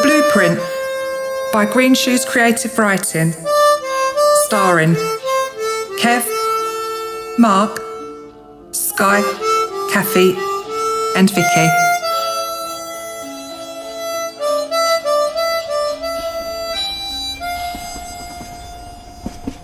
Blueprint by GreenShoes Creative Writing. Starring Kev, Mark, Sky, Kathy and Vicky.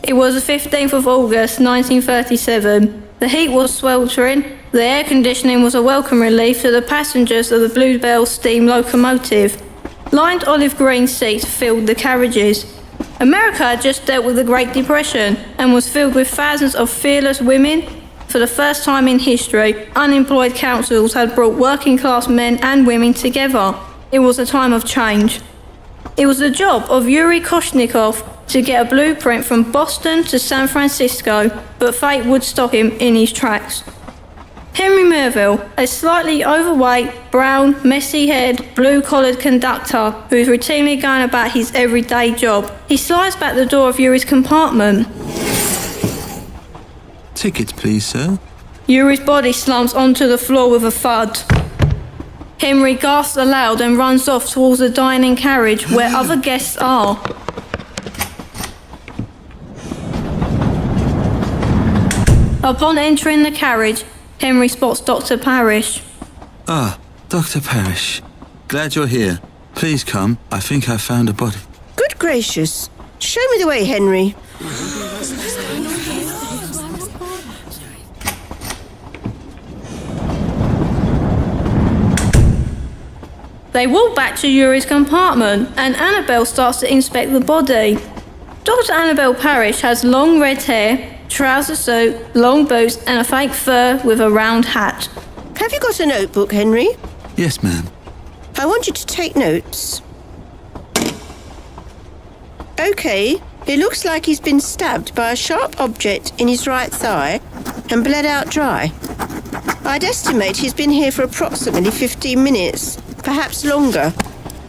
It was the 15th of August 1937. The heat was sweltering. The air conditioning was a welcome relief to the passengers of the Bluebell steam locomotive. Lined olive green seats filled the carriages. America had just dealt with the Great Depression and was filled with thousands of fearless women. For the first time in history, unemployed councils had brought working class men and women together. It was a time of change. It was the job of Yuri Koshnikov to get a blueprint from Boston to San Francisco, but fate would stop him in his tracks. Henry Merville, a slightly overweight, brown, messy-haired, blue-collared conductor who is routinely going about his everyday job. He slides back the door of Yuri's compartment. Ticket, please, sir. Yuri's body slumps onto the floor with a thud. Henry gasps aloud and runs off towards the dining carriage where other guests are. Upon entering the carriage, Henry spots Dr. Parrish. Ah, Dr. Parrish. Glad you're here. Please come. I think I found a body. Good gracious. Show me the way, Henry. They walk back to Yuri's compartment and Annabelle starts to inspect the body. Dr. Annabelle Parrish has long red hair, trouser suit, long boots and a fake fur with a round hat. Have you got a notebook, Henry? Yes, ma'am. I want you to take notes. OK, it looks like he's been stabbed by a sharp object in his right thigh and bled out dry. I'd estimate he's been here for approximately 15 minutes, perhaps longer.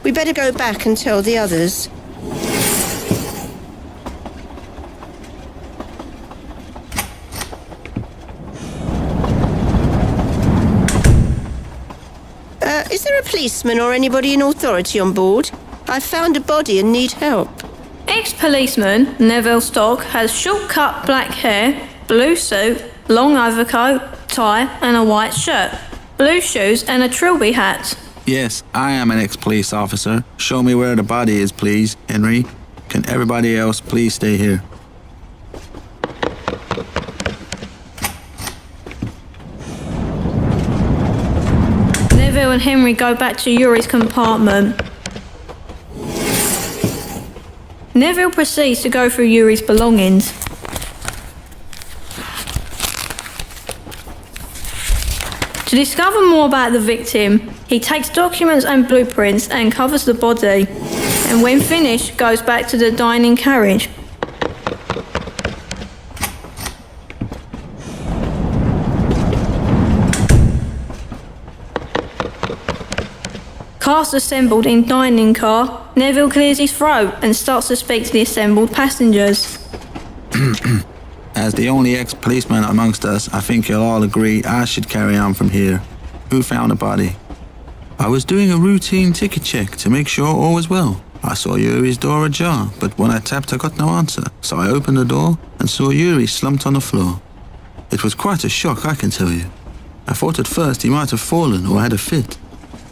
We better go back and tell the others. Is there a policeman or anybody in authority on board? I've found a body and need help. Ex-policeman Neville Stock has short-cut black hair, blue suit, long overcoat, tie and a white shirt, blue shoes and a trilby hat. Yes, I am an ex-police officer. Show me where the body is, please, Henry. Can everybody else please stay here? Neville and Henry go back to Yuri's compartment. Neville proceeds to go through Yuri's belongings. To discover more about the victim, he takes documents and blueprints and covers the body, and when finished, goes back to the dining carriage. Cast assembled in dining car, Neville clears his throat and starts to speak to the assembled passengers. As the only ex-policeman amongst us, I think you'll all agree I should carry on from here. Who found the body? I was doing a routine ticket check to make sure all was well. I saw Yuri's door ajar, but when I tapped I got no answer, so I opened the door and saw Yuri slumped on the floor. It was quite a shock, I can tell you. I thought at first he might have fallen or had a fit.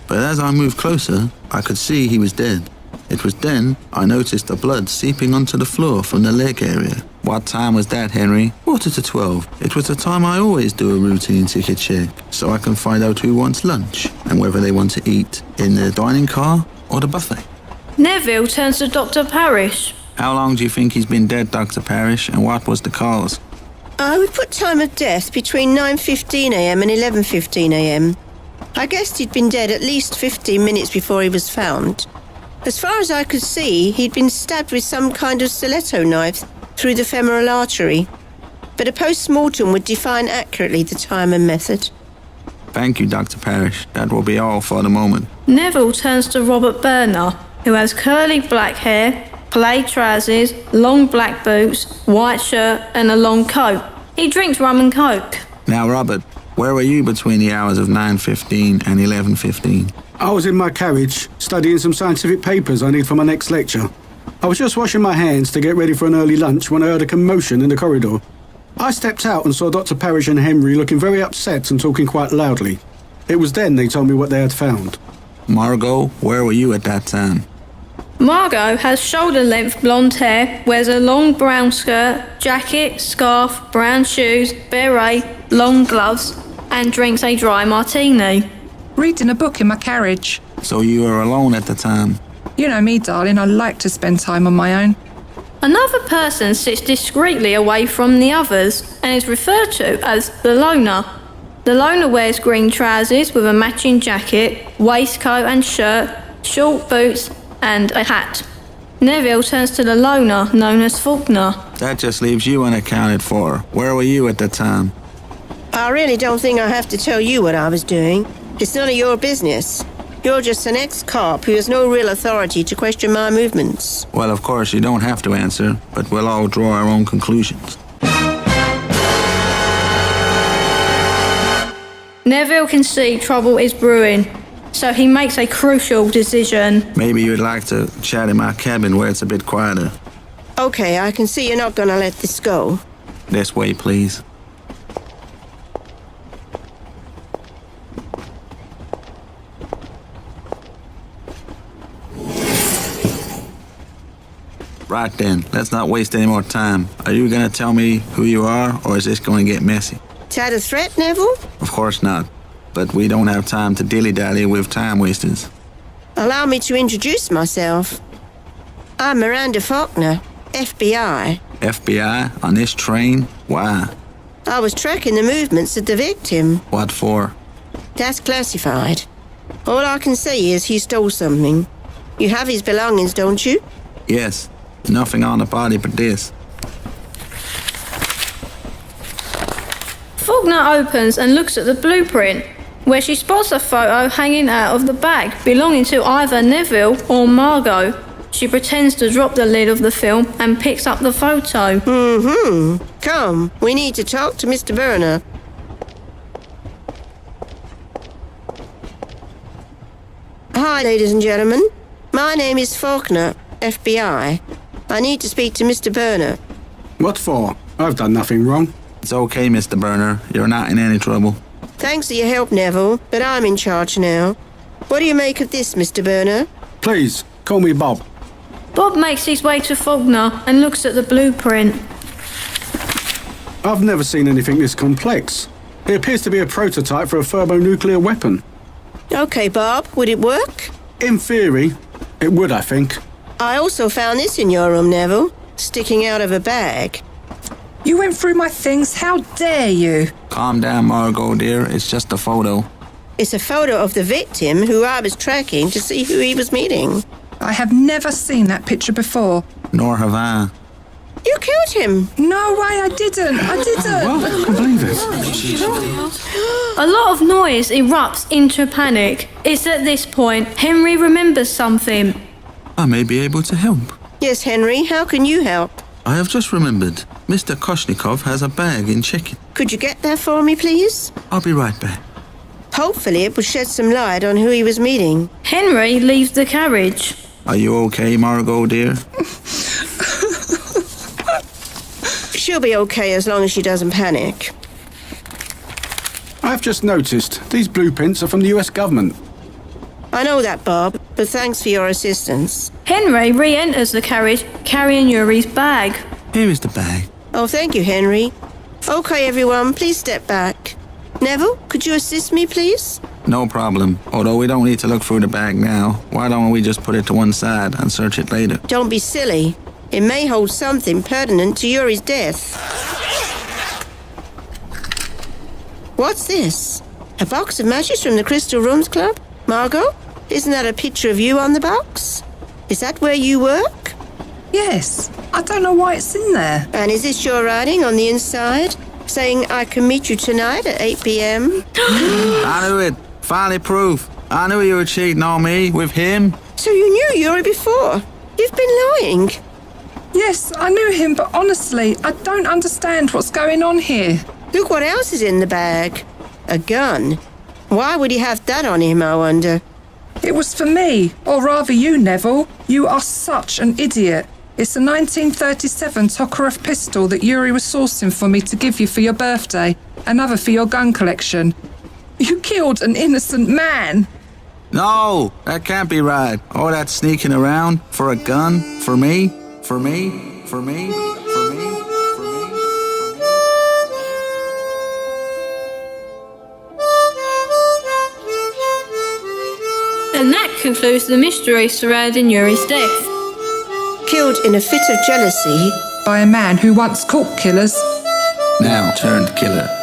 But as I moved closer, I could see he was dead. It was then I noticed the blood seeping onto the floor from the leg area. What time was that, Henry? 11:45. It was the time I always do a routine ticket check, so I can find out who wants lunch and whether they want to eat in the dining car or the buffet. Neville turns to Dr. Parrish. How long do you think he's been dead, Dr. Parrish, and what was the cause? I would put time of death between 9:15 a.m. and 11:15 a.m. I guessed he'd been dead at least 15 minutes before he was found. As far as I could see, he'd been stabbed with some kind of stiletto knife through the femoral artery. But a post-mortem would define accurately the time and method. Thank you, Dr. Parrish. That will be all for the moment. Neville turns to Robert Burner, who has curly black hair, plaid trousers, long black boots, white shirt and a long coat. He drinks rum and coke. Now, Robert, where were you between the hours of 9:15 and 11:15? I was in my carriage, studying some scientific papers I need for my next lecture. I was just washing my hands to get ready for an early lunch when I heard a commotion in the corridor. I stepped out and saw Dr. Parrish and Henry looking very upset and talking quite loudly. It was then they told me what they had found. Margot, where were you at that time? Margot has shoulder-length blonde hair, wears a long brown skirt, jacket, scarf, brown shoes, beret, long gloves, and drinks a dry martini. Reading a book in my carriage. So you were alone at the time? You know me, darling, I like to spend time on my own. Another person sits discreetly away from the others and is referred to as the loner. The loner wears green trousers with a matching jacket, waistcoat and shirt, short boots, and a hat. Neville turns to the loner, known as Faulkner. That just leaves you unaccounted for. Where were you at the time? I really don't think I have to tell you what I was doing. It's none of your business. You're just an ex-cop who has no real authority to question my movements. Well, of course, you don't have to answer, but we'll all draw our own conclusions. Neville can see trouble is brewing, so he makes a crucial decision. Maybe you'd like to chat in my cabin where it's a bit quieter. Okay, I can see you're not gonna let this go. This way, please. Right then, let's not waste any more time. Are you gonna tell me who you are, or is this gonna get messy? Is that a threat, Neville? Of course not. But we don't have time to dilly-dally with time wasters. Allow me to introduce myself. I'm Miranda Faulkner, FBI. FBI? On this train? Why? I was tracking the movements of the victim. What for? That's classified. All I can say is he stole something. You have his belongings, don't you? Yes. Nothing on the body but this. Faulkner opens and looks at the blueprint, where she spots a photo hanging out of the bag belonging to either Neville or Margot. She pretends to drop the lid of the film and picks up the photo. Come, we need to talk to Mr. Burner. Hi, ladies and gentlemen. My name is Faulkner, FBI. I need to speak to Mr. Burner. What for? I've done nothing wrong. It's okay, Mr. Burner. You're not in any trouble. Thanks for your help, Neville, but I'm in charge now. What do you make of this, Mr. Burner? Please, call me Bob. Bob makes his way to Faulkner and looks at the blueprint. I've never seen anything this complex. It appears to be a prototype for a thermonuclear weapon. Okay, Bob, would it work? In theory, it would, I think. I also found this in your room, Neville, sticking out of a bag. You went through my things, how dare you? Calm down, Margot, dear. It's just a photo. It's a photo of the victim who I was tracking to see who he was meeting. I have never seen that picture before. Nor have I. You killed him! No way, I didn't. Well, I can't believe it. A lot of noise erupts into panic. It's at this point Henry remembers something. I may be able to help. Yes, Henry, how can you help? I have just remembered. Mr. Koshnikov has a bag in checking. Could you get that for me, please? I'll be right back. Hopefully it will shed some light on who he was meeting. Henry leaves the carriage. Are you okay, Margot, dear? She'll be okay as long as she doesn't panic. I've just noticed these blueprints are from the US government. I know that, Bob, but thanks for your assistance. Henry re-enters the carriage carrying Yuri's bag. Here is the bag. Oh, thank you, Henry. Okay, everyone, please step back. Neville, could you assist me, please? No problem. Although we don't need to look through the bag now. Why don't we just put it to one side and search it later? Don't be silly. It may hold something pertinent to Yuri's death. What's this? A box of matches from the Crystal Rooms Club? Margot, isn't that a picture of you on the box? Is that where you work? Yes, I don't know why it's in there. And is this your writing on the inside? Saying I can meet you tonight at 8 p.m.? I knew it. Finally proof. I knew you were cheating on me with him. So you knew Yuri before? You've been lying. Yes, I knew him, but honestly, I don't understand what's going on here. Look what else is in the bag. A gun. Why would he have that on him, I wonder? It was for me, or rather you, Neville. You are such an idiot. It's a 1937 Tokarev pistol that Yuri was sourcing for me to give you for your birthday. Another for your gun collection. You killed an innocent man. No, that can't be right. All that sneaking around for a gun? For me? For me? For me? For me? And that concludes the mystery surrounding Yuri's death. Killed in a fit of jealousy. By a man who once caught killers. Now turned killer.